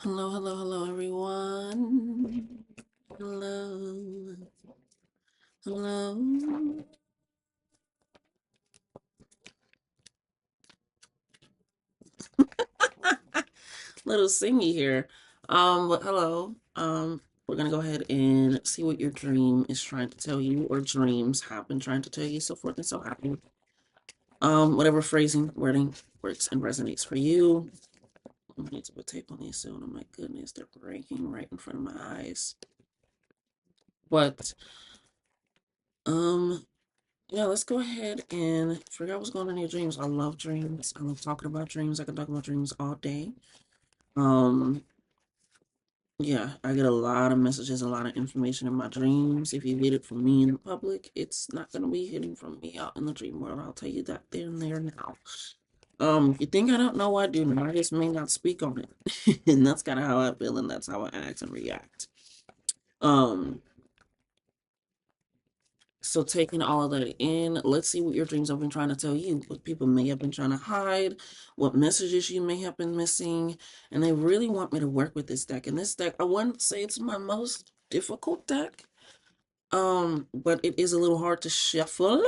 Hello, hello, hello, everyone. Hello, hello. Little singy here. But hello. We're gonna go ahead and see what your dream is trying to tell you, or dreams have been trying to tell you, so forth and so on. Whatever phrasing, wording works and resonates for you. I need to put tape on these soon. Oh my goodness, they're breaking right in front of my eyes. But um, yeah, let's go ahead and figure out what's going on in your dreams. I love dreams. I love talking about dreams. I can talk about dreams all day. Um, yeah, I get a lot of messages, a lot of information in my dreams. If you get it from me in the public, it's not gonna be hidden from me out in the dream world. I'll tell you that there and there now. If you think I don't know, I do know. I just may not speak on it. And that's kind of how I feel, and that's how I act and react. Um, So taking all of that in, let's see what your dreams have been trying to tell you, what people may have been trying to hide, what messages you may have been missing. And they really want me to work with this deck. And this deck, I wouldn't say it's my most difficult deck. But it is a little hard to shuffle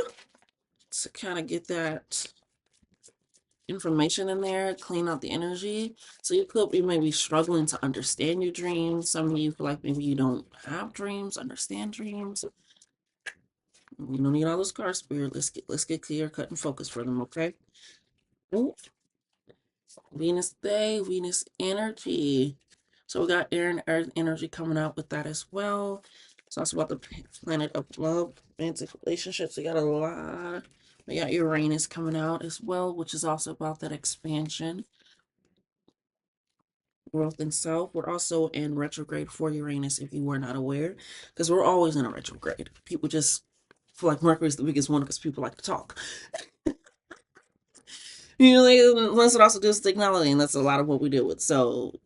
to kind of get that information in there, clean out the energy. So you could be maybe struggling to understand your dreams. Some of you feel like maybe you don't have dreams, understand dreams. You don't need all those cards, Spirit. Let's get clear, cut, and focus for them, okay? Ooh, Venus Day, Venus energy. So we got air and earth energy coming out with that as well. It's also about the planet of love, romantic relationships. We got a lot. We got Uranus coming out as well, which is also about that expansion, growth, and self. We're also in retrograde for Uranus, if you were not aware, because we're always in a retrograde. People just feel like Mercury's the biggest one because people like to talk. You know, like, once it also deals with technology, and that's a lot of what we deal with. So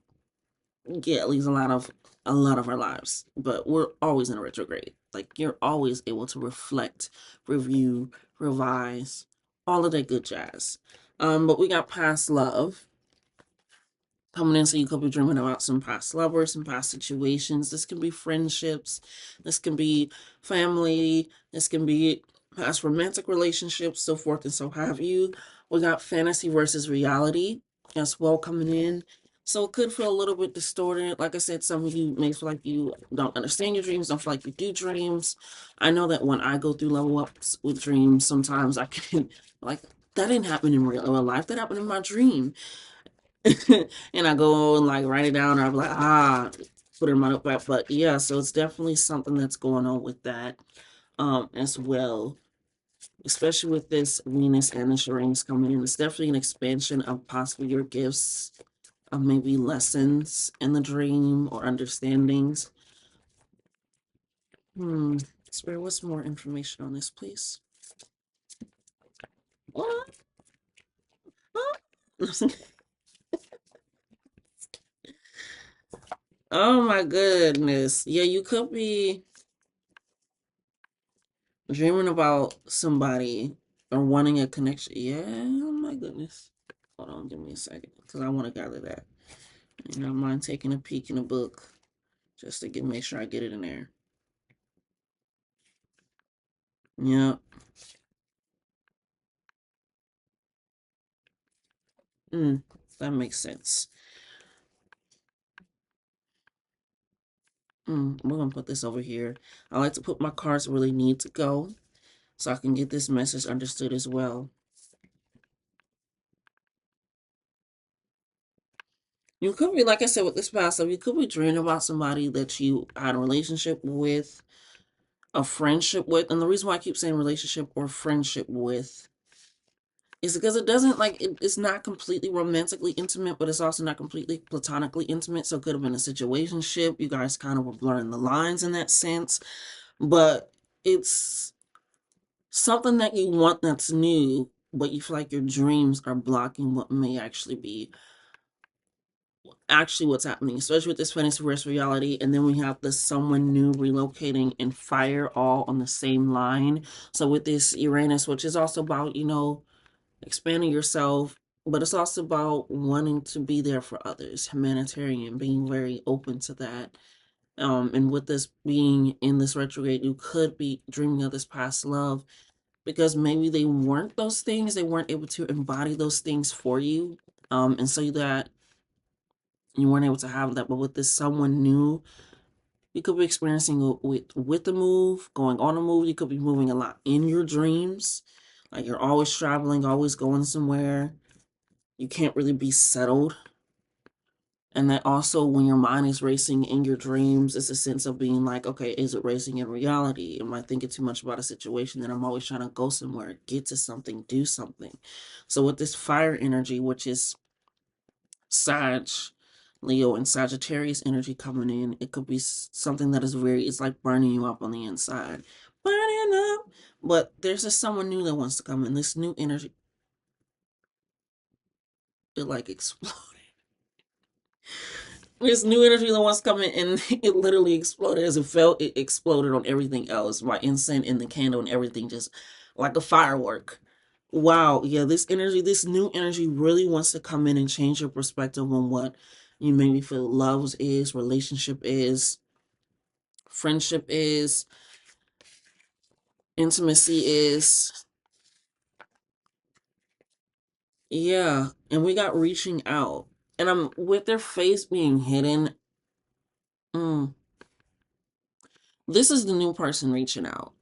yeah, it leaves a lot of our lives. But we're always in a retrograde. Like you're always able to reflect, review, revise, all of that good jazz. But we got past love coming in, so you could be dreaming about some past lovers, some past situations. This can be friendships, this can be family, this can be past romantic relationships, so forth and so have you. We got fantasy versus reality as well coming in. So it could feel a little bit distorted. Like I said, some of you may feel like you don't understand your dreams, don't feel like you do dreams. I know that when I go through level ups with dreams, sometimes I can like that didn't happen in real life. That happened in my dream. And I go and like write it down, or I'm like, put it in my notebook. But yeah, so it's definitely something that's going on with that as well, especially with this Venus and the Uranus coming in. It's definitely an expansion of possibly your gifts, of maybe lessons in the dream or understandings. Spirit, what's more information on this, please? What? Oh my goodness. Yeah, you could be dreaming about somebody or wanting a connection. Yeah, oh my goodness. Hold on, give me a second, because I want to gather that. You know, I mind taking a peek in a book just to make sure I get it in there. Yeah. Mm, that makes sense. We're gonna put this over here. I like to put my cards where they need to go so I can get this message understood as well. You could be, like I said, with this past life, you could be dreaming about somebody that you had a relationship with, a friendship with. And the reason why I keep saying relationship or friendship with is because it doesn't it's not completely romantically intimate, but it's also not completely platonically intimate. So it could have been a situationship. You guys kind of were blurring the lines in that sense. But it's something that you want that's new, but you feel like your dreams are blocking what may actually what's happening, especially with this fantasy versus reality. And then we have the someone new relocating and fire all on the same line. So with this Uranus, which is also about, expanding yourself, but it's also about wanting to be there for others, humanitarian, being very open to that. And with this being in this retrograde, you could be dreaming of this past love because maybe they weren't those things, they weren't able to embody those things for you. And so that you weren't able to have that. But with this someone new, you could be experiencing with the move, going on a move. You could be moving a lot in your dreams. Like you're always traveling, always going somewhere. You can't really be settled. And that also, when your mind is racing in your dreams, it's a sense of being like, okay, is it racing in reality? Am I thinking too much about a situation that I'm always trying to go somewhere, get to something, do something? So with this fire energy, which is Sag, Leo, and Sagittarius energy coming in, it could be something that is it's like burning you up on the inside. Burning up. But there's just someone new that wants to come in. This new energy, it like explodes. This new energy that wants to come in, and it literally exploded as it felt. It exploded on everything else. My incense and the candle and everything, just like a firework. Wow, yeah, this energy, this new energy really wants to come in and change your perspective on what you maybe feel love is, relationship is, friendship is, intimacy is. Yeah, and we got reaching out. And I'm with their face being hidden. Mm, this is the new person reaching out.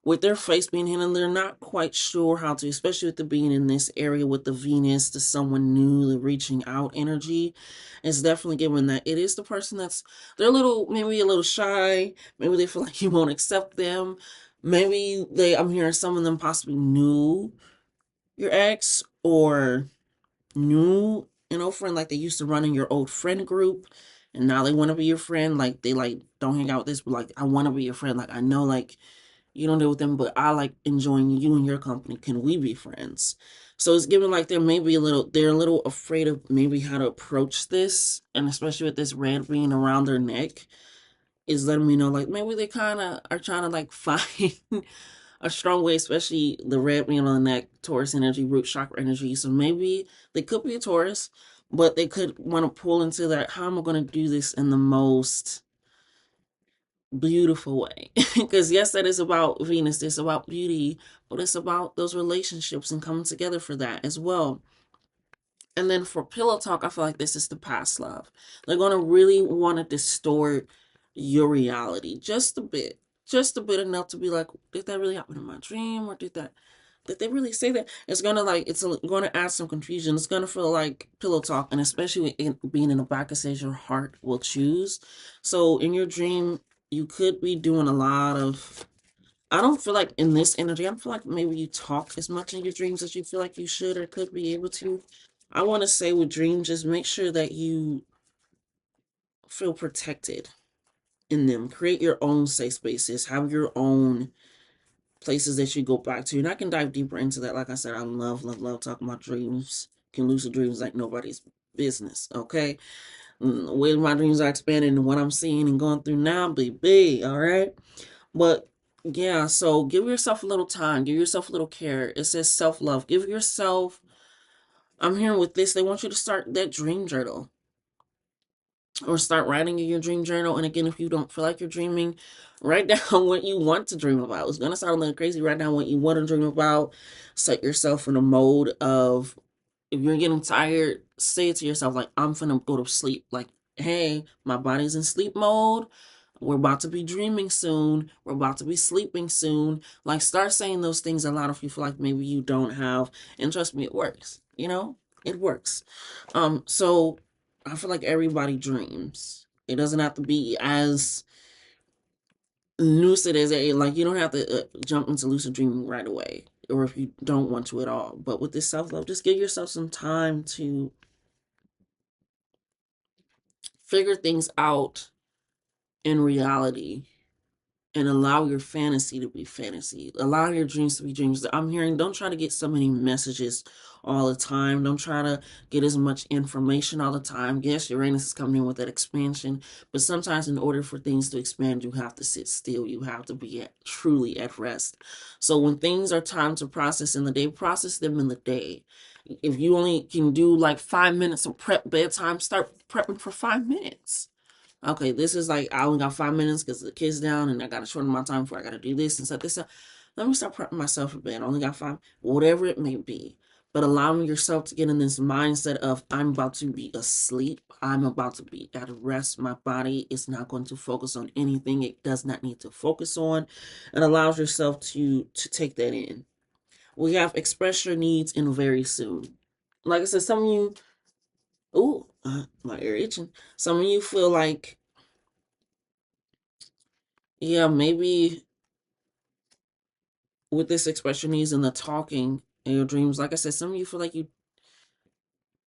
With their face being hidden, they're not quite sure how to, especially with the being in this area with the Venus, to someone new, the reaching out energy. It's definitely given that it is the person they're a little, maybe a little shy. Maybe they feel like you won't accept them. Maybe I'm hearing some of them possibly knew your ex or knew, friend, like they used to run in your old friend group. And now they want to be your friend. Like they like don't hang out with this, but like I want to be your friend. Like I know like you don't deal with them, but I like enjoying you and your company. Can we be friends? So it's given like they're a little afraid of maybe how to approach this, and especially with this red being around their neck, is letting me know like maybe they kind of are trying to like find a strong way, especially the red being on the neck, Taurus energy, root chakra energy. So maybe they could be a Taurus, but they could want to pull into that. How am I going to do this in the most beautiful way? Because yes, that is about Venus, it's about beauty, but it's about those relationships and coming together for that as well. And then for pillow talk, I feel like this is the past love. They're going to really want to distort your reality just a bit enough to be like, did that really happen in my dream, or did they really say that? It's gonna going to add some confusion. It's gonna feel like pillow talk, and especially being in the back, it says your heart will choose. So in your dream, you could be doing a lot of. I don't feel like in this energy, I don't feel like maybe you talk as much in your dreams as you feel like you should or could be able to. I want to say with dreams, just make sure that you feel protected in them. Create your own safe spaces. Have your own places that you go back to. And I can dive deeper into that. Like I said, I love, love, love talking about dreams. Can lucid dreams like nobody's business. Okay. The way my dreams are expanding and what I'm seeing and going through now, baby. All right. But yeah, so give yourself a little time, give yourself a little care. It says self love. Give yourself, I'm hearing with this, they want you to start that dream journal or start writing in your dream journal. And again, if you don't feel like you're dreaming, write down what you want to dream about. It's going to sound a little crazy. Write down what you want to dream about. Set yourself in a mode of, if you're getting tired, say it to yourself, like, I'm finna go to sleep. Like, hey, my body's in sleep mode. We're about to be dreaming soon. We're about to be sleeping soon. Like, start saying those things a lot if you feel like maybe you don't have. And trust me, it works. It works. So I feel like everybody dreams. It doesn't have to be as lucid as like you don't have to jump into lucid dreaming right away, or if you don't want to at all. But with this self love, just give yourself some time to figure things out in reality and allow your fantasy to be fantasy. Allow your dreams to be dreams. I'm hearing, don't try to get so many messages all the time. Don't try to get as much information all the time. Yes, Uranus is coming in with that expansion, but sometimes in order for things to expand, you have to sit still. You have to be truly at rest. So when things are time to process in the day, process them in the day. If you only can do like 5 minutes of prep bedtime, start prepping for 5 minutes. Okay, this is like I only got 5 minutes because the kid's down and I gotta shorten my time before I gotta do this and set this up. Let me start prepping myself for bed. I only got five, whatever it may be. But allowing yourself to get in this mindset of I'm about to be asleep. I'm about to be at rest. My body is not going to focus on anything it does not need to focus on. And allows yourself to take that in. We have express your needs in very soon. Like I said, some of you, ooh, my ear itching. Some of you feel like, yeah, maybe with this express your needs and the talking in your dreams, like I said, some of you feel like you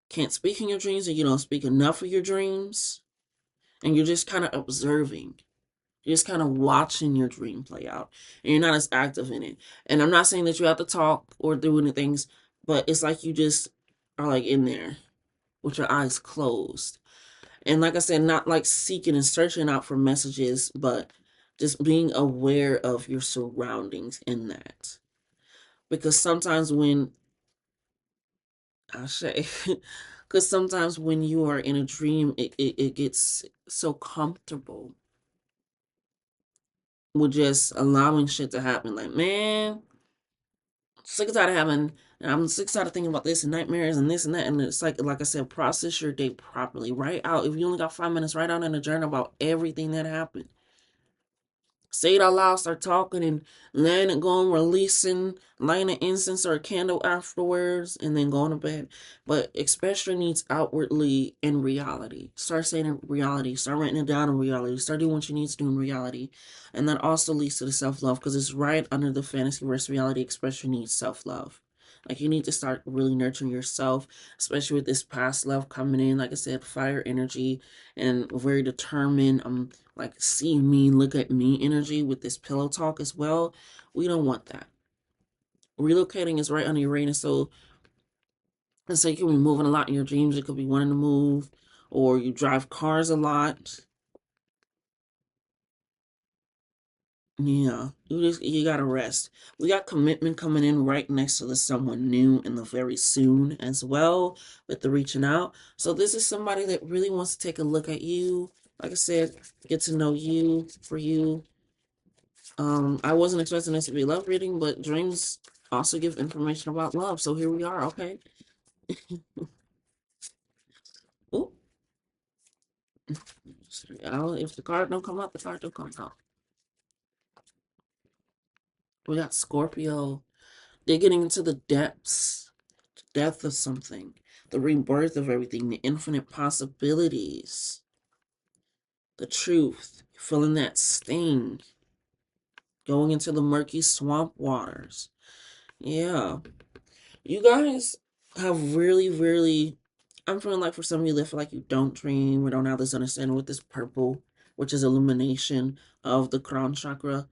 can't speak in your dreams or you don't speak enough of your dreams, and you're just kind of observing. You're just kind of watching your dream play out, and you're not as active in it. And I'm not saying that you have to talk or do anything, but it's like you just are like in there with your eyes closed. And like I said, not like seeking and searching out for messages, but just being aware of your surroundings in that. Because sometimes when I say, because sometimes when you are in a dream, it gets so comfortable with just allowing shit to happen. Like, man, sick and tired of having, I'm sick and tired of thinking about this and nightmares and this and that. And it's like I said, process your day properly. Write out, if you only got 5 minutes, write out in a journal about everything that happened. Say it out loud, start talking and letting it go and releasing, lighting an incense or a candle afterwards, and then going to bed. But express your needs outwardly in reality. Start saying in reality. Start writing it down in reality. Start doing what you need to do in reality. And that also leads to the self-love because it's right under the fantasy versus reality. Express your needs, self-love. Like you need to start really nurturing yourself, especially with this past love coming in. Like I said, fire energy and very determined. Like see me, look at me energy with this pillow talk as well. We don't want that. Relocating is right under Uranus, so let's say you can be moving a lot in your dreams. It could be wanting to move, or you drive cars a lot. Yeah, you gotta rest. We got commitment coming in right next to the someone new in the very soon as well with the reaching out. So this is somebody that really wants to take a look at you. Like I said, get to know you for you. I wasn't expecting this to be a love reading, but dreams also give information about love. So here we are. Okay. Ooh. If the card don't come out, the card don't come out. We got Scorpio. They're getting into the depths, depth of something, the rebirth of everything, the infinite possibilities, the truth, feeling that sting, going into the murky swamp waters. Yeah. You guys have really, really. I'm feeling like for some of you that feel like you don't dream or don't have this understanding with this purple, which is illumination of the crown chakra,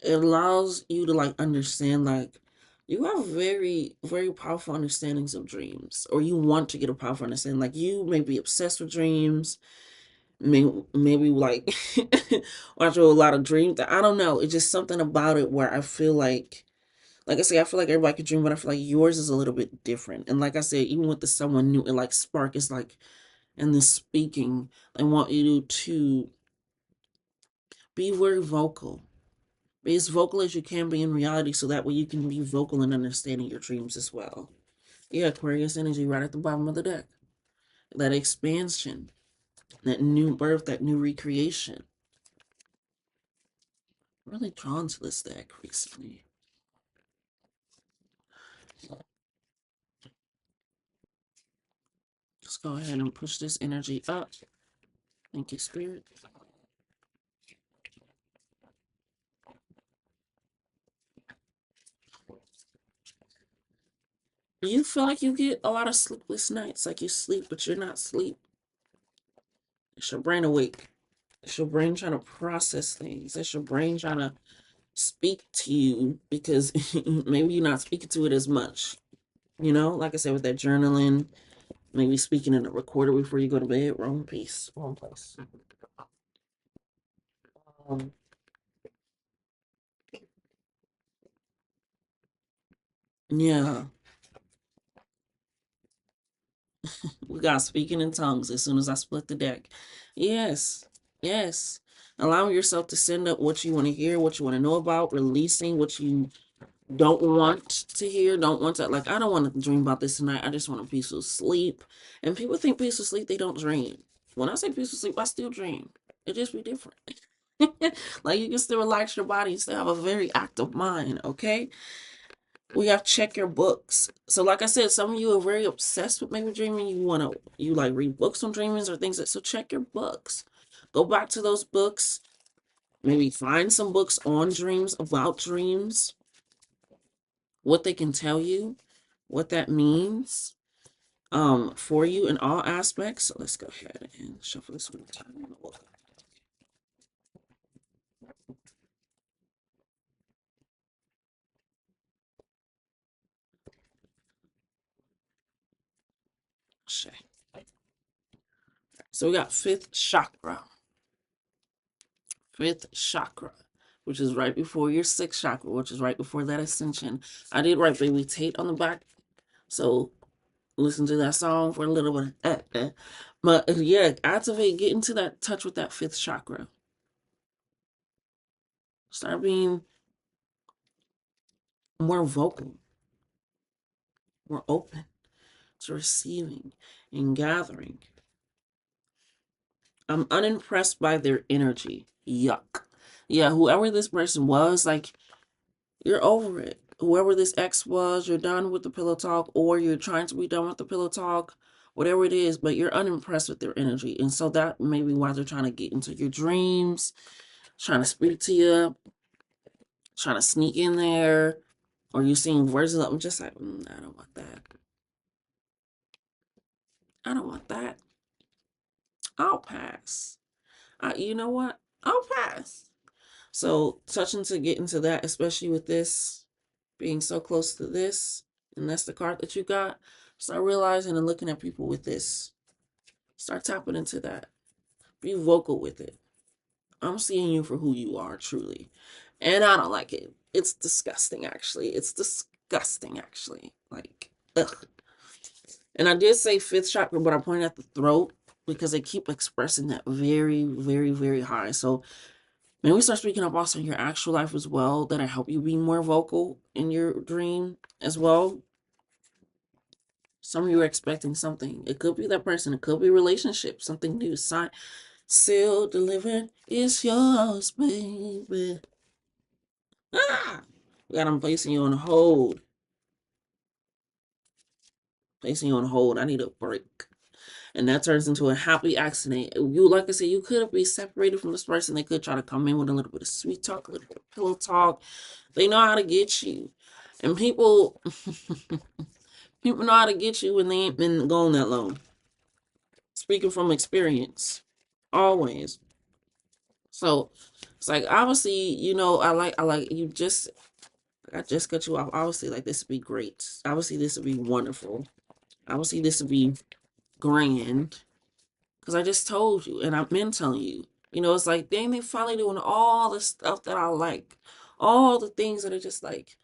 it allows you to like understand like you have very, very powerful understandings of dreams, or you want to get a powerful understanding. Like you may be obsessed with dreams, maybe like watch a lot of dreams. I don't know. It's just something about it where I feel like I say, I feel like everybody could dream, but I feel like yours is a little bit different. And like I said, even with the someone new, it like spark is like, and the speaking, I want you to be very vocal. Be as vocal as you can be in reality, so that way you can be vocal in understanding your dreams as well. Yeah, Aquarius energy right at the bottom of the deck. That expansion, that new birth, that new recreation. Really drawn to this deck recently. Let's go ahead and push this energy up. Thank you, Spirit. You feel like you get a lot of sleepless nights, like you sleep, but you're not asleep. It's your brain awake. It's your brain trying to process things. It's your brain trying to speak to you because maybe you're not speaking to it as much. You know, like I said, with that journaling, maybe speaking in a recorder before you go to bed. Wrong piece, wrong place. Um, yeah. We got speaking in tongues as soon as I split the deck. Yes, yes. Allowing yourself to send up what you want to hear, what you want to know about, releasing what you don't want to hear, don't want to, like, I don't want to dream about this tonight. I just want a peaceful sleep. And people think peaceful sleep, they don't dream. When I say peaceful sleep, I still dream. It just be different. Like, you can still relax your body, you still have a very active mind, okay? We have to check your books. So like I said, some of you are very obsessed with maybe dreaming. You like read books on dreamings or things so check your books. Go back to those books. Maybe find some books on dreams, about dreams, what they can tell you, what that means for you in all aspects. So let's go ahead and shuffle this one time. So we got fifth chakra. Fifth chakra, which is right before your sixth chakra, which is right before that ascension. I did write Baby Tate on the back, so listen to that song for a little bit. But yeah, activate, get into that touch with that fifth chakra. Start being more vocal, more open to receiving and gathering. I'm unimpressed by their energy. Yuck. Yeah, whoever this person was, like, you're over it. Whoever this ex was, you're done with the pillow talk, or you're trying to be done with the pillow talk, whatever it is, but you're unimpressed with their energy. And so that may be why they're trying to get into your dreams, trying to speak to you, trying to sneak in there, or you're seeing versions of them just like, I don't want that. I don't want that. I'll pass. You know what? I'll pass. So touching to get into that, especially with this being so close to this, and that's the card that you got. Start realizing and looking at people with this. Start tapping into that. Be vocal with it. I'm seeing you for who you are, truly. And I don't like it. It's disgusting, actually. It's disgusting, actually. Like, ugh. And I did say fifth chakra, but I pointed at the throat because they keep expressing that very, very, very high. So maybe we start speaking up also in your actual life as well. That'll help you be more vocal in your dream as well. Some of you are expecting something. It could be that person. It could be a relationship. Something new. Sign, sealed, delivered. It's yours, baby. Ah! God, I'm placing you on hold. Placing you on hold. I need a break. And that turns into a happy accident. You, like I said, you could be separated from this person. They could try to come in with a little bit of sweet talk, a little bit of pillow talk. They know how to get you. And people, people know how to get you when they ain't been gone that long. Speaking from experience, always. So it's like obviously, I like you just I just cut you off. Obviously, like this would be great. Obviously, this would be wonderful. Obviously, this would be grand. Because I just told you, and I've been telling you. It's like, dang, they finally doing all the stuff that I like. All the things that are just like,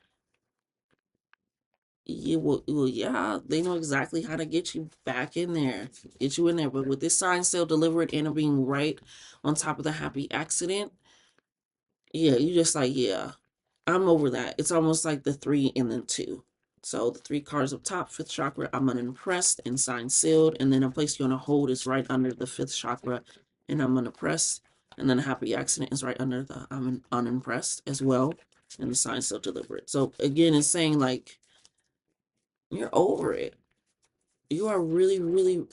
yeah, they know exactly how to get you back in there. Get you in there. But with this sign still delivered and it being right on top of the happy accident, yeah, you just like, yeah, I'm over that. It's almost like the three and then two. So the three cards up top, fifth chakra, I'm unimpressed and sign sealed. And then a place you're on a hold is right under the fifth chakra, and I'm unimpressed. And then a happy accident is right under the I'm unimpressed as well. And the sign still deliberate. So again, it's saying like you're over it. You are really, really,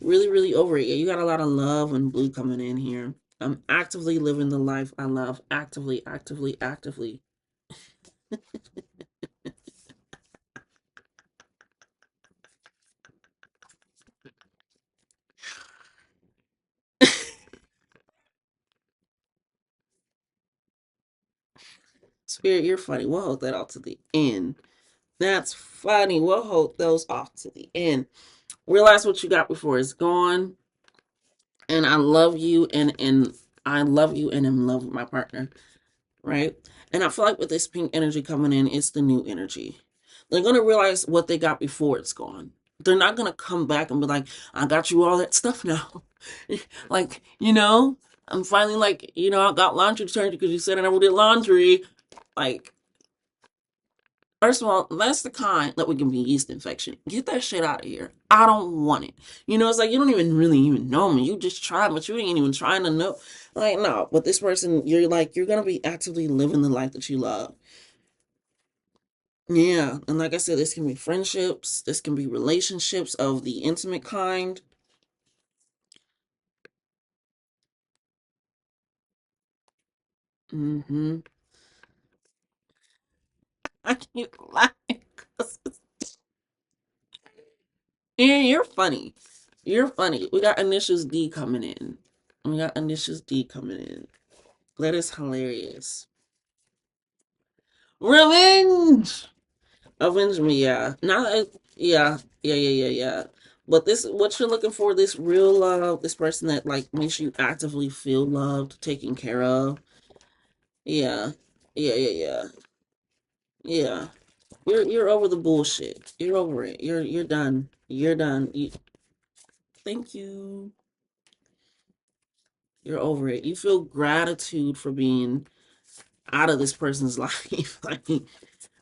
really, really over it. Yeah, you got a lot of love and blue coming in here. I'm actively living the life I love. Actively, actively, actively. Spirit, you're funny. We'll hold that off to the end. That's funny. We'll hold those off to the end. Realize what you got before it's gone. And I love you and I love you and am in love with my partner. Right? And I feel like with this pink energy coming in, it's the new energy. They're gonna realize what they got before it's gone. They're not gonna come back and be like, I got you all that stuff now. Like, I'm finally like, I got laundry detergent because you said I never did laundry. Like, first of all, that's the kind that would give me yeast infection. Get that shit out of here. I don't want it. It's like you don't even really even know me. You just tried, but you ain't even trying to know. Like, no, but this person, you're gonna be actively living the life that you love. Yeah, and like I said, this can be friendships, this can be relationships of the intimate kind. Mm-hmm. I keep laughing 'cause yeah, you're funny. You're funny. We got initials D coming in. We got initials D coming in. That is hilarious. Revenge! Avenge me, yeah. Not, yeah, yeah. But what you're looking for, this real love, this person that like makes you actively feel loved, taken care of. Yeah, yeah. Yeah. You're over the bullshit. You're over it. You're done. You're done. Thank you. You're over it. You feel gratitude for being out of this person's life. Like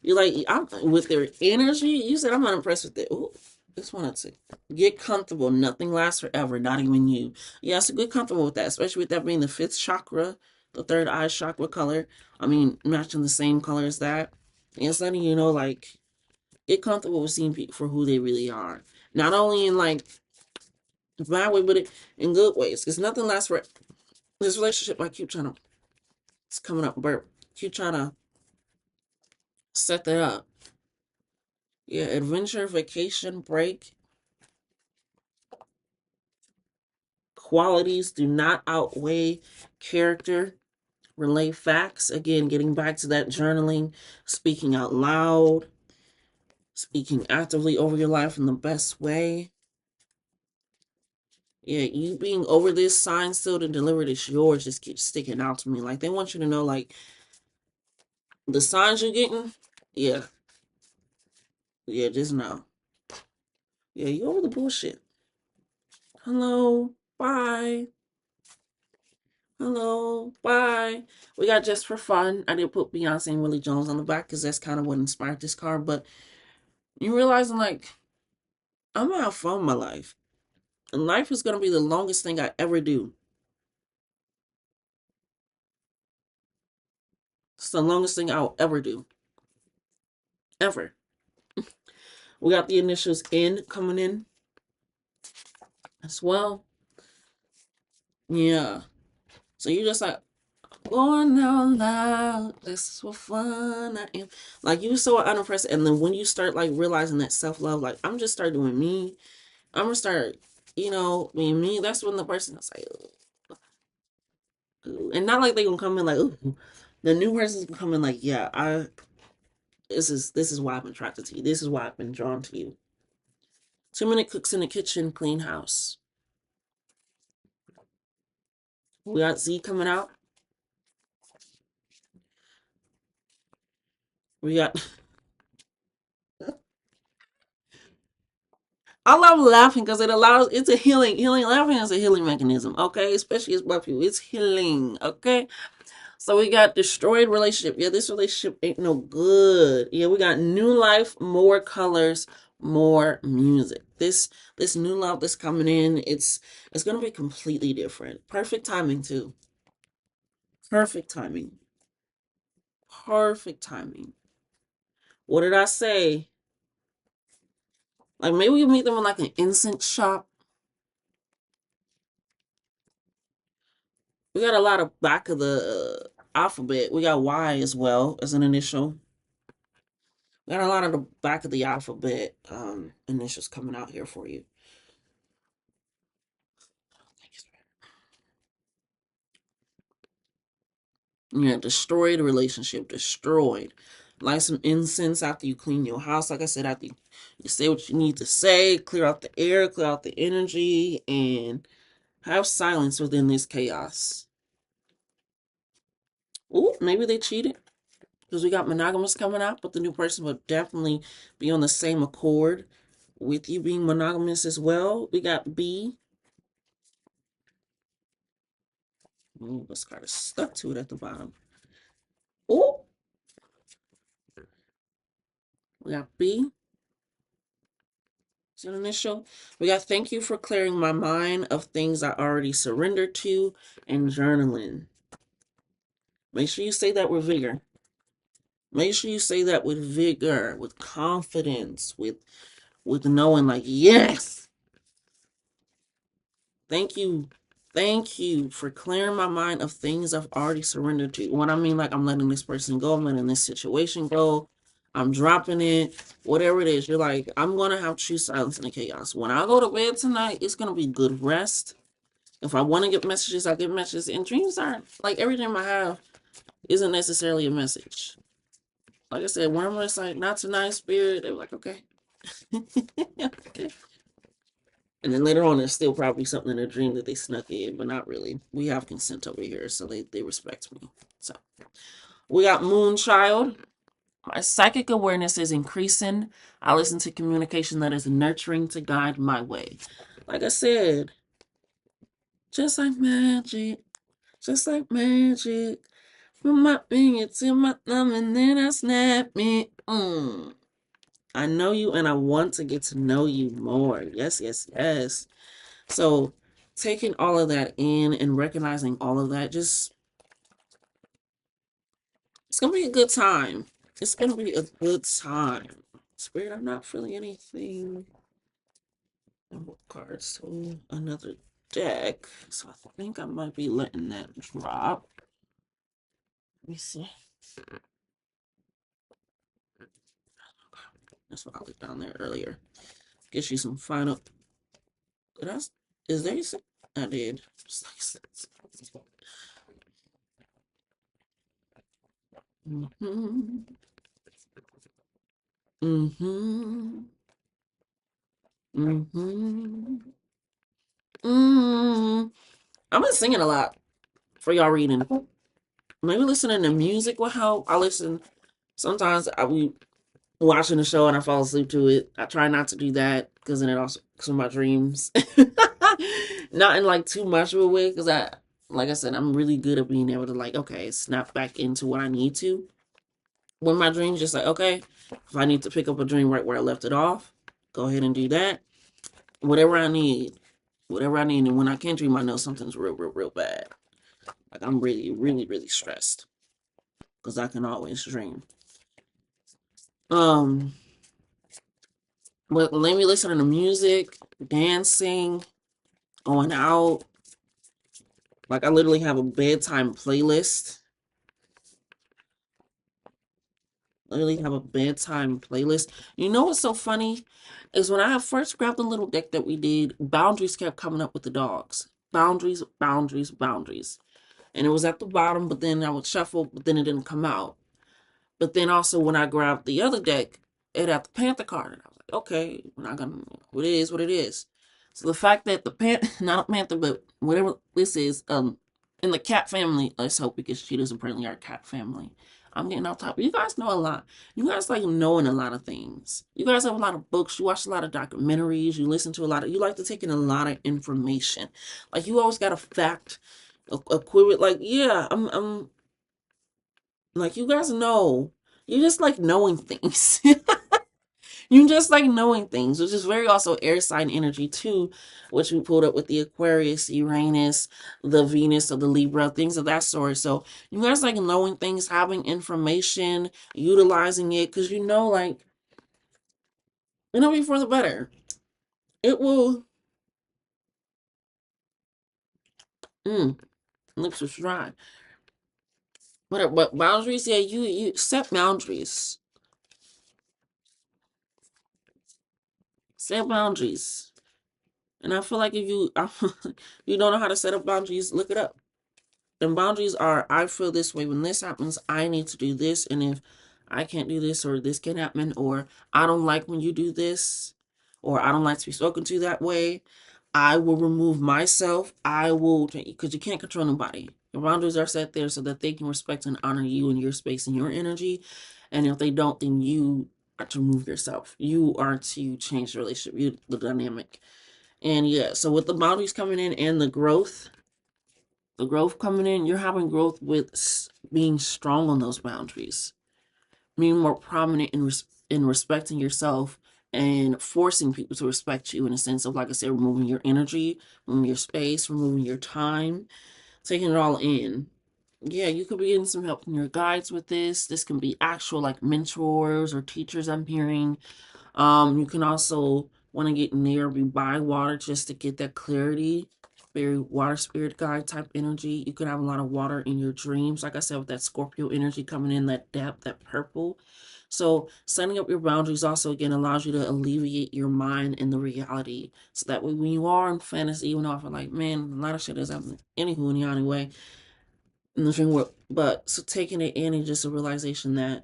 you're like I'm with their energy. You said I'm not impressed with it. Ooh, just wanted to get comfortable. Nothing lasts forever. Not even you. Yeah, so get comfortable with that, especially with that being the fifth chakra, the third eye chakra color. I mean, matching the same color as that. And it's letting you know, like, get comfortable with seeing people for who they really are. Not only in like bad way, but in good ways. Because nothing lasts for this relationship. I keep trying to. It's coming up, burp. Keep trying to set that up. Yeah, adventure, vacation, break. Qualities do not outweigh character. Relay facts. Again, getting back to that journaling, speaking out loud, speaking actively over your life in the best way. Yeah, you being over this sign still to deliver this yours just keeps sticking out to me. Like they want you to know, like the signs you're getting. Yeah, yeah, just know. Yeah, you over the bullshit. Hello, bye. Hello, bye. We got just for fun. I did put Beyonce and Willie Jones on the back because that's kind of what inspired this card. But you realizing like I'm gonna have fun in my life, and life is gonna be the longest thing I ever do. It's the longest thing I'll ever do, ever. We got the initials N coming in as well. Yeah. So you just like going out loud. This is what fun I am. Like you so unimpressed, and then when you start like realizing that self love, like I'm just start doing me. I'm gonna start, being me. That's when the person is like, ooh. And not like they gonna come in like, ooh. The new person's gonna come in like, yeah, I. This is why I've been attracted to you. This is why I've been drawn to you. 2 minute cooks in the kitchen, clean house. We got Z coming out. We got I love laughing because it's a healing. Laughing is a healing mechanism, okay? Especially as black people, it's healing, okay? So we got destroyed relationship. Yeah, this relationship ain't no good. Yeah, we got new life, more colors, more music. This new love that's coming in, it's gonna be completely different. Perfect timing too. Perfect timing. Perfect timing. What did I say? Like maybe we meet them in like an incense shop. We got a lot of back of the alphabet. We got Y as well as an initial. We got a lot of the back of the alphabet initials coming out here for you. Yeah, destroyed relationship, destroyed. Light some incense after you clean your house. Like I said, after you say what you need to say, clear out the air, clear out the energy, and have silence within this chaos. Ooh, maybe they cheated. because we got monogamous coming out, but the new person will definitely be on the same accord with you being monogamous as well. We got B. Ooh, this card is stuck to it at the bottom. Oh, we got B. It's an initial. We got thank you for clearing my mind of things I already surrendered to and journaling. Make sure you say that with vigor. Make sure you say that with vigor, with confidence, with knowing like, yes, thank you. Thank you for clearing my mind of things I've already surrendered to. What I mean, like I'm letting this person go, I'm letting this situation go, I'm dropping it, whatever it is. You're like, I'm gonna have true silence in the chaos. When I go to bed tonight, it's gonna be good rest. If I want to get messages, I get messages. And dreams aren't like every dream I have isn't necessarily a message. Like I said, when I'm just like, not tonight, spirit, they're like, okay. Okay. And then later on, there's still probably something in their dream that they snuck in, but not really. We have consent over here, so they respect me. So we got Moonchild. My psychic awareness is increasing. I listen to communication that is nurturing to guide my way. Like I said, just like magic, just like magic. From my finger to my thumb, and then I snap it. I know you, and I want to get to know you more. Yes, yes, yes. So taking all of that in and recognizing all of that, just it's gonna be a good time. It's gonna be a good time. Spirit, I'm not feeling anything. Number cards to another deck. So I think I might be letting that drop. Let me see. That's what I looked down there earlier. Get you some final. Did I? Is there? I did. Mm-hmm. Mm-hmm. Mm-hmm. Mm-hmm. I've been singing a lot for y'all reading. Maybe listening to music will help. I listen. Sometimes I be watching the show and I fall asleep to it. I try not to do that because then it also some of my dreams. Not in like too much of a way because like I said, I'm really good at being able to like, okay, snap back into what I need to. When my dreams, just like, okay, if I need to pick up a dream right where I left it off, go ahead and do that. Whatever I need, whatever I need. And when I can't dream, I know something's real, real, real bad. Like I'm really, really, really stressed because I can always dream. Um, but let me listen to music, dancing, going out. Like I literally have a bedtime playlist. Literally have a bedtime playlist. You know what's so funny is when I first grabbed the little deck that we did, boundaries kept coming up with the dogs. Boundaries, boundaries, boundaries. And it was at the bottom, but then I would shuffle, but then it didn't come out. But then also when I grabbed the other deck, it had the Panther card. And I was like, okay, we're not gonna, what it is, what it is. So the fact that the not a Panther, but whatever this is, in the cat family, let's hope because cheetahs apparently are cat family. I'm getting off topic. You guys know a lot. You guys like knowing a lot of things. You guys have a lot of books. You watch a lot of documentaries. You listen to a lot of, you like to take in a lot of information. Like you always got a fact, a query. Like, yeah, I'm like, you guys know. You just like knowing things. You just like knowing things, which is very also air sign energy too, which we pulled up with the Aquarius, Uranus, the Venus of the Libra, things of that sort. So you guys like knowing things, having information, utilizing it, because you know, like, it'll be for the better. It will. Lips are dry. But boundaries, yeah, you set boundaries. Set boundaries. And I feel like if you you don't know how to set up boundaries, look it up. And boundaries are, I feel this way when this happens, I need to do this. And if I can't do this or this can happen, or I don't like when you do this, or I don't like to be spoken to that way. I will remove myself. I will, because you can't control nobody. Your boundaries are set there so that they can respect and honor you and your space and your energy. And if they don't, then you are to remove yourself. You are to change the relationship, the dynamic. And yeah, so with the boundaries coming in and the growth coming in, you're having growth with being strong on those boundaries, being more prominent in respecting yourself and forcing people to respect you in a sense of, like I said, removing your energy, removing your space, removing your time, taking it all in. Yeah, you could be getting some help from your guides with this. This can be actual like mentors or teachers I'm hearing. You can also want to get nearby by water just to get that clarity. Very water spirit guide type energy. You could have a lot of water in your dreams. Like I said, with that Scorpio energy coming in, that depth, that purple. So setting up your boundaries also again allows you to alleviate your mind in the reality. So that way when you are in fantasy, even though I feel like, man, a lot of shit is happening anywho in the anyway in the dream world. But so taking it in and just a realization that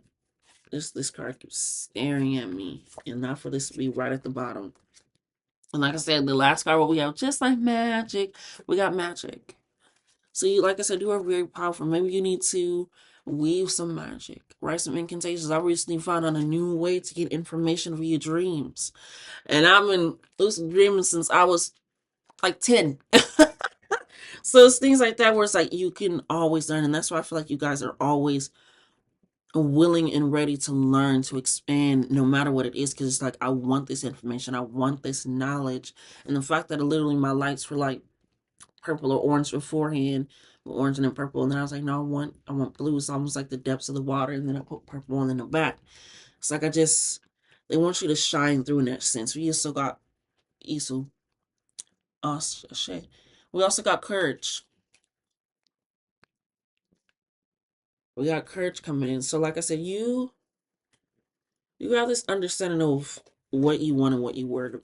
this card keeps staring at me, and not for this to be right at the bottom. And like I said, the last card what we have, just like magic, we got magic. So you, like I said, you are very powerful. Maybe you need to weave some magic, write some incantations. I recently found out a new way to get information for your dreams, and I've been lucid dreaming since I was like 10. So it's things like that where it's like you can always learn, and that's why I feel like you guys are always willing and ready to learn, to expand, no matter what it is, because it's like I want this information, I want this knowledge. And the fact that literally my lights were like purple or orange beforehand, orange and then purple, and then I was like, no, I want blue. It's almost like the depths of the water, and then I put purple on in the back. It's like they want you to shine through in that sense. We also got Isu. Oh shit. We also got courage. We got courage coming in. So like I said, you have this understanding of what you want and what you want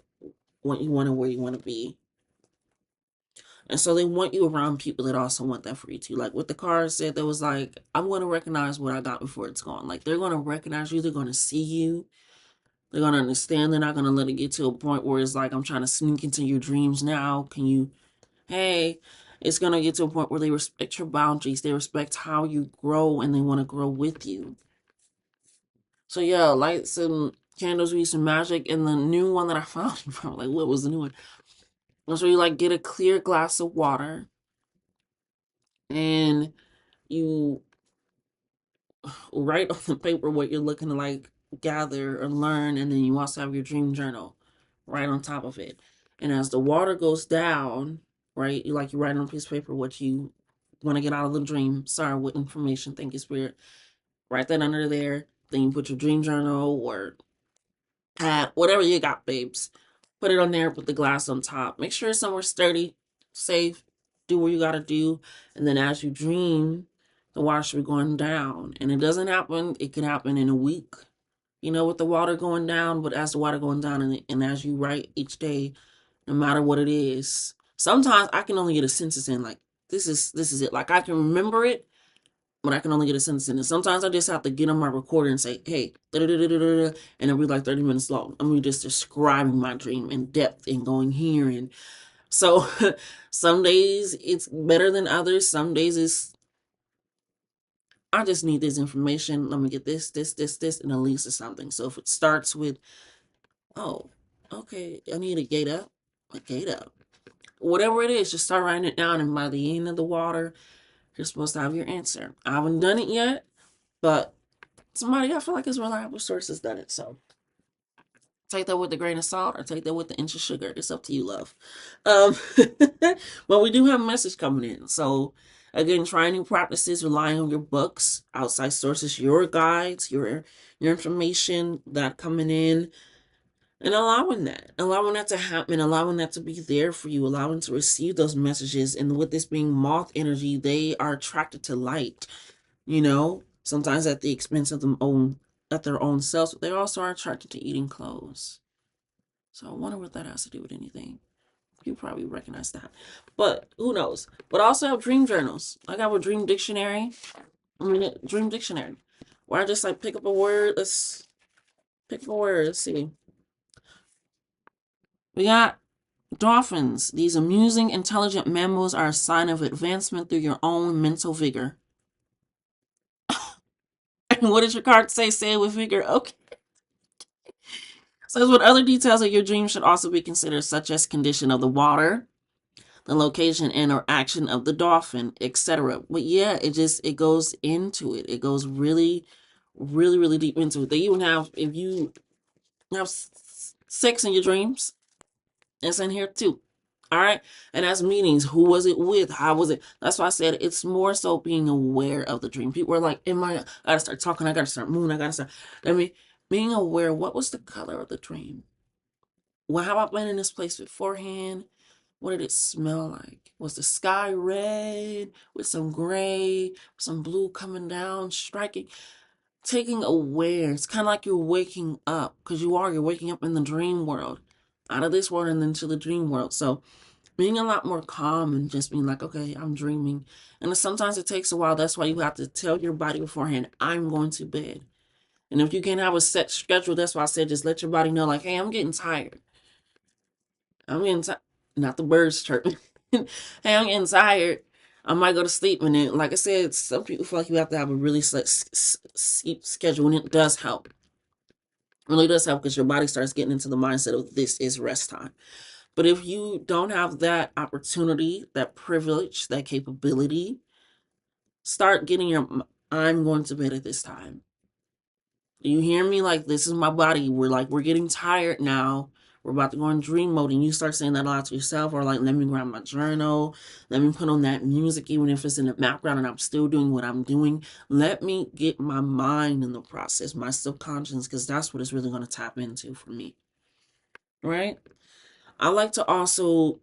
and where you want to be. And so they want you around people that also want that for you too. Like what the card said, that was like, I'm going to recognize what I got before it's gone. Like they're going to recognize you. They're going to see you. They're going to understand. They're not going to let it get to a point where it's like, I'm trying to sneak into your dreams now. Can you, hey, it's going to get to a point where they respect your boundaries. They respect how you grow and they want to grow with you. So yeah, light some candles, read some magic. And the new one that I found, like, what was the new one? So you like get a clear glass of water and you write on the paper what you're looking to like gather or learn, and then you also have your dream journal right on top of it. And as the water goes down, right, you write on a piece of paper what you want to get out of the dream. Sorry, what information, thank you, spirit. Write that under there. Then you put your dream journal or whatever you got, babes. Put it on there, put the glass on top. Make sure it's somewhere sturdy, safe. Do what you gotta do. And then as you dream, the water should be going down. And it doesn't happen, it can happen in a week, with the water going down. But as the water going down and as you write each day, no matter what it is, sometimes I can only get a census in like this is it. Like I can remember it, but I can only get a sentence in it. Sometimes I just have to get on my recorder and say, hey, and it'll be like 30 minutes long. I'm just describing my dream in depth and going here. And so some days it's better than others. Some days I just need this information. Let me get this, and at least it's something. So if it starts with, oh, okay, I need a gate up. Whatever it is, just start writing it down. And by the end of the water, you're supposed to have your answer. I haven't done it yet, but somebody I feel like is reliable source has done it. So take that with a grain of salt or take that with the inch of sugar. It's up to you, love. Um, but we do have a message coming in. So again, trying new practices, relying on your books, outside sources, your guides, your information that coming in, and allowing that to happen, allowing that to be there for you, allowing to receive those messages. And with this being moth energy, they are attracted to light, sometimes at the expense of their own selves, but they also are attracted to eating clothes. So I wonder what that has to do with anything. You probably recognize that, but who knows? But I also have dream journals. I got a dream dictionary. Dream dictionary, where I just like pick up a word. Let's pick up a word. Let's see. We got Dolphins, these amusing, intelligent mammals are a sign of advancement through your own mental vigor. What did your card say? Say it with vigor. Okay. Says what other details of your dream should also be considered, such as condition of the water, the location and or action of the dolphin, etc. But yeah, it goes into it. It goes really, really, really deep into it. They even have, if you have sex in your dreams, it's in here too. All right. And that's meanings. Who was it with? How was it? That's why I said it's more so being aware of the dream. People are like, I gotta start talking, I gotta start moving, I gotta start. I mean, being aware, what was the color of the dream? Well, how about been in this place beforehand? What did it smell like? Was the sky red with some gray, some blue coming down, striking? Taking aware. It's kind of like you're waking up, because you're waking up in the dream world, out of this world and into the dream world. So being a lot more calm and just being like, okay, I'm dreaming. And sometimes it takes a while. That's why you have to tell your body beforehand, I'm going to bed. And if you can't have a set schedule, that's why I said just let your body know, like, hey, I'm getting tired. I'm getting tired. Not the birds chirping. Hey, I'm getting tired. I might go to sleep. And then, like I said, some people feel like you have to have a really set sleep schedule, and it does help. It really does help, because your body starts getting into the mindset of this is rest time. But if you don't have that opportunity, that privilege, that capability, start getting I'm going to bed at this time. You hear me? Like, this is my body. We're getting tired now. We're about to go in dream mode. And you start saying that a lot to yourself, or like, let me grab my journal. Let me put on that music, even if it's in the background and I'm still doing what I'm doing. Let me get my mind in the process, my subconscious, because that's what it's really going to tap into for me. Right? I like to also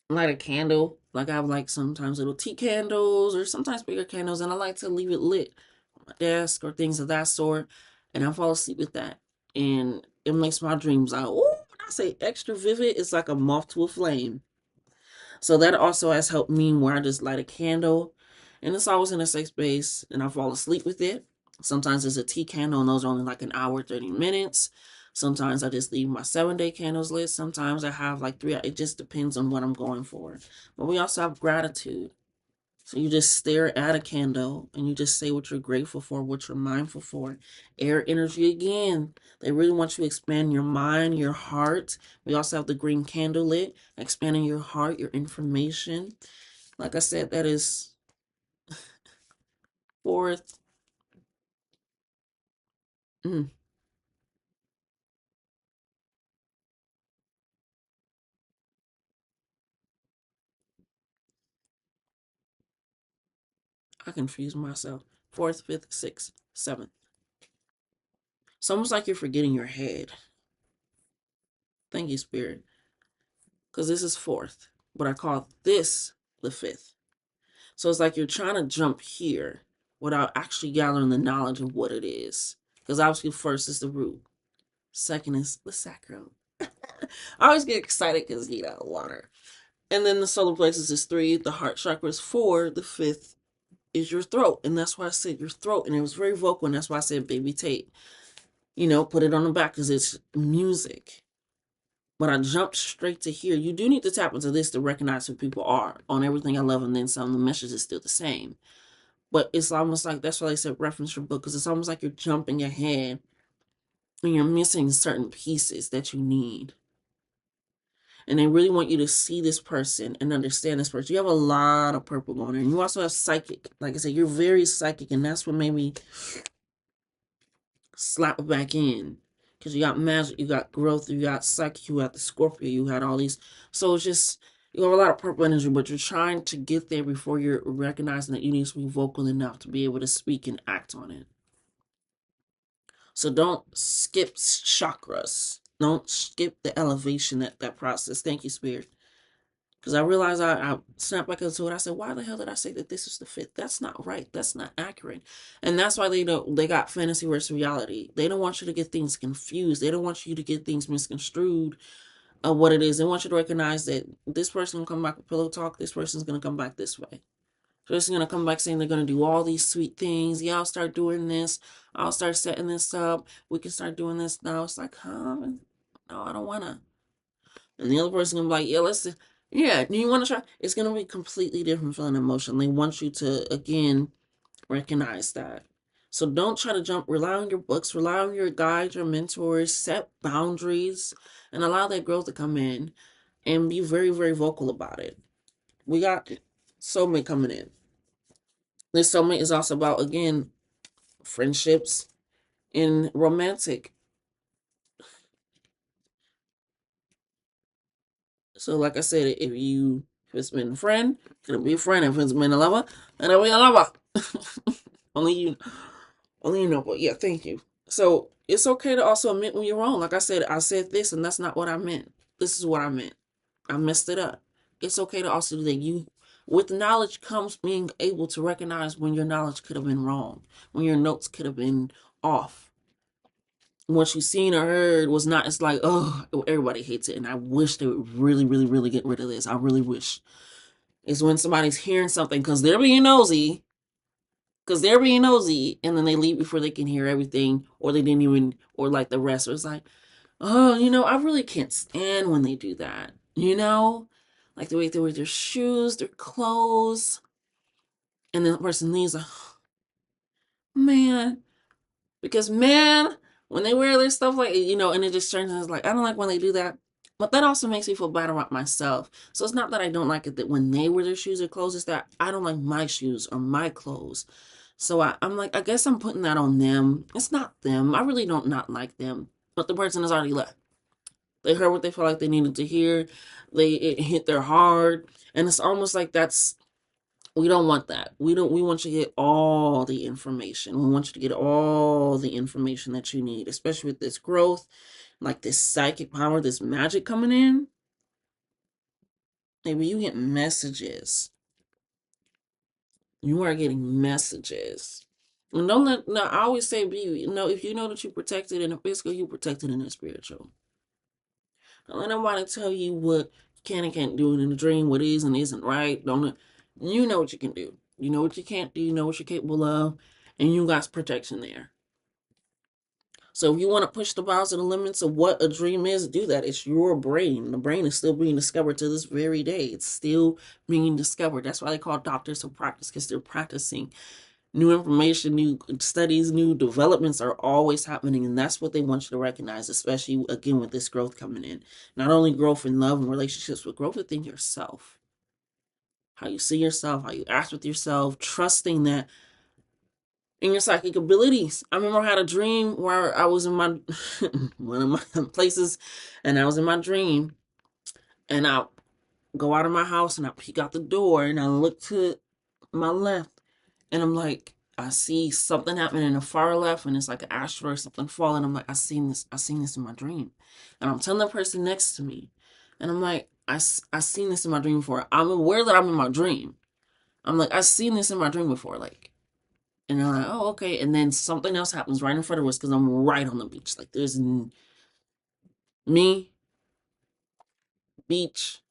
light a candle. Like, I have like sometimes little tea candles or sometimes bigger candles, and I like to leave it lit on my desk or things of that sort. And I fall asleep with that. And it makes my dreams out. Oh, when I say extra vivid, it's like a moth to a flame. So that also has helped me, where I just light a candle and it's always in a safe space and I fall asleep with it. Sometimes it's a tea candle and those are only like an hour, 30 minutes. Sometimes I just leave my 7-day candles lit. Sometimes I have like 3. It just depends on what I'm going for. But we also have gratitude. So you just stare at a candle and you just say what you're grateful for, what you're mindful for. Air energy again. They really want you to expand your mind, your heart. We also have the green candle lit, expanding your heart, your information. Like I said, that is fourth. Mm, I confuse myself. Fourth, fifth, sixth, seventh. It's almost like you're forgetting your head. Thank you, Spirit. Because this is fourth. But I call this the fifth. So it's like you're trying to jump here without actually gathering the knowledge of what it is. Because obviously, first is the root, second is the sacrum. I always get excited because, water. And then the solar plexus is 3, the heart chakra is 4, the fifth is your throat. And that's why I said your throat. And it was very vocal. And that's why I said Baby Tate. Put it on the back because it's music. But I jumped straight to here. You do need to tap into this to recognize who people are on Everything I Love, and then some of the message is still the same. But it's almost like, that's why they said reference your book, because it's almost like you're jumping ahead and you're missing certain pieces that you need. And they really want you to see this person and understand this person. You have a lot of purple going on. And you also have psychic. Like I said, you're very psychic, and that's what made me slap it back in. Because you got magic, you got growth, you got psychic, you got the Scorpio, you had all these. So it's just, you have a lot of purple energy, but you're trying to get there before you're recognizing that you need to be vocal enough to be able to speak and act on it. So don't skip chakras. Don't skip the elevation, that process. Thank you, Spirit. Because I realized I snapped back into it. I said, why the hell did I say that this is the fifth? That's not right. That's not accurate. And that's why they got fantasy versus reality. They don't want you to get things confused. They don't want you to get things misconstrued of what it is. They want you to recognize that this person will come back with pillow talk. This person's going to come back this way. So this is going to come back saying they're going to do all these sweet things. Yeah, I'll start doing this. I'll start setting this up. We can start doing this now. It's like, huh? No, I don't want to. And the other person gonna be like, yeah, yeah, do you want to try? It's gonna be completely different feeling emotion. They want you to again recognize that. So don't try to jump. Rely on your books. Rely on your guides, your mentors. Set boundaries, and allow that growth to come in, and be very, very vocal about it. We got soulmate coming in. This soulmate is also about again friendships and romantic. So like I said, if it's been a friend, it'll be a friend. If it's been a lover, then it'll be a lover. only you only you know. But yeah, thank you. So it's okay to also admit when you're wrong. Like I said this and that's not what I meant. This is what I meant. I messed it up. It's okay to also do that. You with knowledge comes being able to recognize when your knowledge could have been wrong, when your notes could have been off. What you seen or heard was not, it's like, oh, everybody hates it. And I wish they would really, really, really get rid of this. I really wish. It's when somebody's hearing something because they're being nosy, and then they leave before they can hear everything, or they didn't even, or like the rest. It's like, oh, I really can't stand when they do that. Like the way they wear their shoes, their clothes, and then the person leaves like, man, because man, when they wear their stuff like and it just turns into like I don't like when they do that. But that also makes me feel bad about myself. So it's not that I don't like it that when they wear their shoes or clothes, it's that I don't like my shoes or my clothes. So I'm like, I guess I'm putting that on them. It's not them. I really don't not like them. But the person has already left. They heard what they felt like they needed to hear. It hit their heart. And it's almost like we don't want that. We want you to get all the information. We want you to get all the information that you need, especially with this growth, like this psychic power, this magic coming in. Maybe you get messages. You are getting messages. And don't let, no, I always say, if you know that you're protected in the physical, you're protected in the spiritual. Don't let nobody tell you what you can and can't do in the dream, what is and isn't right. Don't you know what you can do? You know what you can't do, you know what you're capable of, and you got protection there. So if you want to push the bounds and the limits of what a dream is, do that. It's your brain. The brain is still being discovered to this very day. It's still being discovered. That's why they call doctors of practice, because they're practicing. New information, new studies, new developments are always happening, and that's what they want you to recognize, especially again with this growth coming in. Not only growth in love and relationships, but growth within yourself. How you see yourself, how you act with yourself, trusting that in your psychic abilities. I remember I had a dream where I was in my one of my places, and I was in my dream, and I go out of my house and I peek out the door and I look to my left, and I'm like, I see something happening in the far left, and it's like an asteroid, something falling. I'm like, I seen this in my dream, and I'm telling the person next to me, and I'm like, I seen this in my dream before. I'm aware that I'm in my dream. I'm like, I've seen this in my dream before, like, and I'm like, oh, okay. And then something else happens right in front of us because I'm right on the beach. Like, there's me, beach,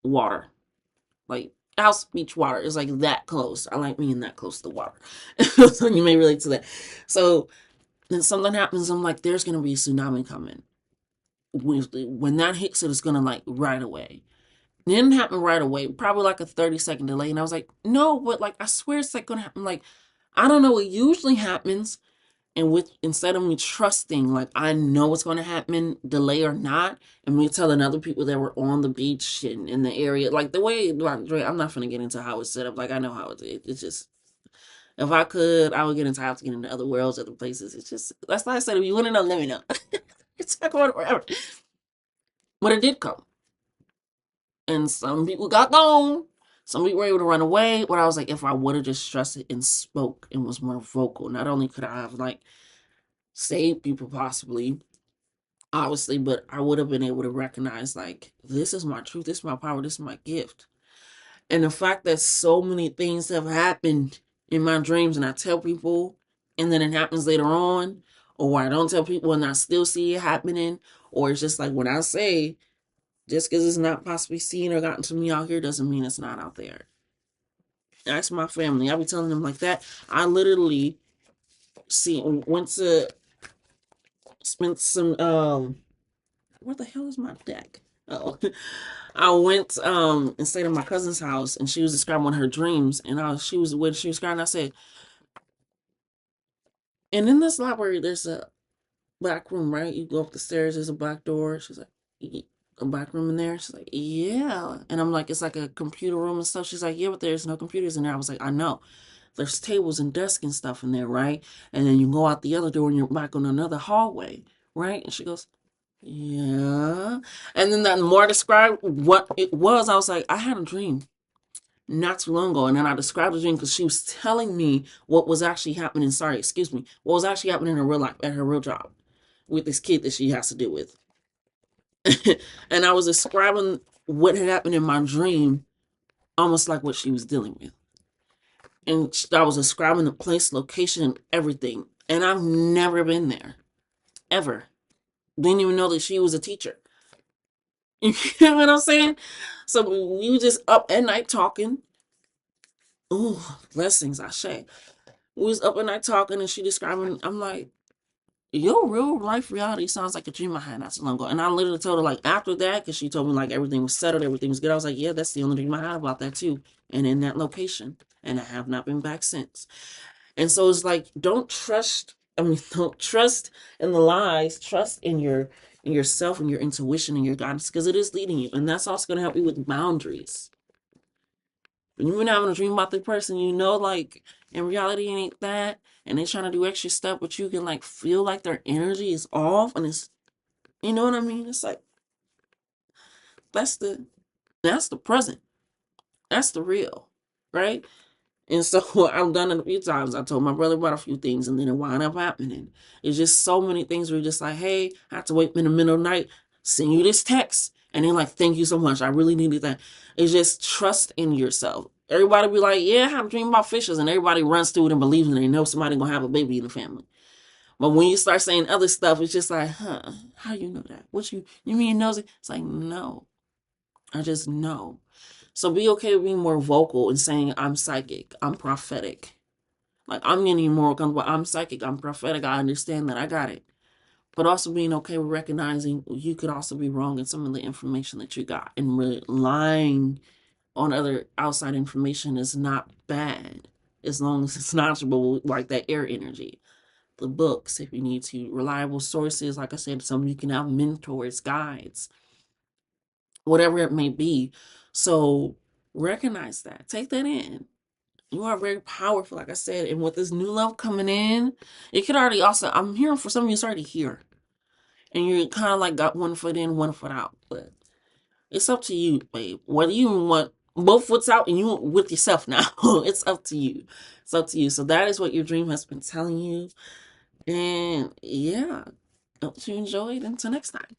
water, like house, beach, water is like that close. I like being that close to the water. So you may relate to that. So then something happens. I'm like, there's gonna be a tsunami coming. When that hits it, it's gonna like right away. It didn't happen right away. Probably like a 30-second delay. And I was like, no, but like I swear it's like gonna happen. Like I don't know what usually happens. And instead of me trusting, like I know what's going to happen, delay or not, and me telling other people that were on the beach and in the area, like the way, like, I'm not going to get into how it's set up. Like I know how it's just, if I could, I would get into how to get into other worlds, other places. It's just, that's why I said, if you want to know, let me know. It's not going forever. But it did come. And some people got gone. Some people were able to run away. But I was like, if I would have just trusted and spoke and was more vocal, not only could I have like saved people possibly, obviously, but I would have been able to recognize like this is my truth, this is my power, this is my gift. And the fact that so many things have happened in my dreams and I tell people and then it happens later on, or I don't tell people and I still see it happening, or it's just like when I say just because it's not possibly seen or gotten to me out here doesn't mean it's not out there. That's my family. I be telling them like that. I literally went to spent some where the hell is my deck? Oh, I went and stayed at my cousin's house, and she was describing one of her dreams, and she was when she was describing, I said, and in this library, there's a back room, right? You go up the stairs, there's a back door. She's like, a back room in there? She's like, yeah. And I'm like, it's like a computer room and stuff. She's like, yeah, but there's no computers in there. I was like, I know. There's tables and desks and stuff in there, right? And then you go out the other door and you're back on another hallway, right? And she goes, yeah. And then that more described what it was. I was like, I had a dream not too long ago. And then I described the dream because she was telling me what was actually happening. Sorry, excuse me. What was actually happening in her real life, at her real job with this kid that she has to deal with. And I was describing what had happened in my dream, almost like what she was dealing with. And I was describing the place, location, and everything. And I've never been there, ever. Didn't even know that she was a teacher. You know what I'm saying? So we were just up at night talking. Ooh, blessings, I say. We was up at night talking, and she describing. I'm like, your real life reality sounds like a dream I had not so long ago. And I literally told her, like, after that, because she told me, like, everything was settled, everything was good. I was like, yeah, that's the only dream I had about that, too. And in that location. And I have not been back since. And so it's like, don't trust, don't trust in the lies, trust in yourself and your intuition and your guidance, because it is leading you. And that's also going to help you with boundaries. When you've been having a dream about the person, you know, like, in reality, it ain't that. And they're trying to do extra stuff, but you can, like, feel like their energy is off. And it's, you know what I mean? It's like, that's the present. That's the real, right? And so I've done it a few times. I told my brother about a few things, and then it wound up happening. It's just so many things where you're just like, hey, I have to wait in the middle of the night, send you this text. And they're like, thank you so much. I really needed that. It's just trust in yourself. Everybody be like, yeah, I have a dream about fishes. And everybody runs through it and believes in it. They know somebody going to have a baby in the family. But when you start saying other stuff, it's just like, how you know that? What you mean knows it? It's like, no, I just know. So be okay with being more vocal and saying, I'm psychic, I'm prophetic. Like, I'm getting more comfortable. I'm psychic, I'm prophetic. I understand that. I got it. But also being okay with recognizing you could also be wrong in some of the information that you got. And relying on other outside information is not bad, as long as it's knowledgeable, like that air energy. The books, if you need to, reliable sources. Like I said, some you can have mentors, guides, whatever it may be. So recognize that. Take that in. You are very powerful, like I said. And with this new love coming in, it could already also, I'm hearing for some of you, it's already here. And you kind of like got one foot in, one foot out. But it's up to you, babe. Whether you want both foots out and you with yourself now, it's up to you. It's up to you. So that is what your dream has been telling you. And yeah, hope you enjoyed. Until next time.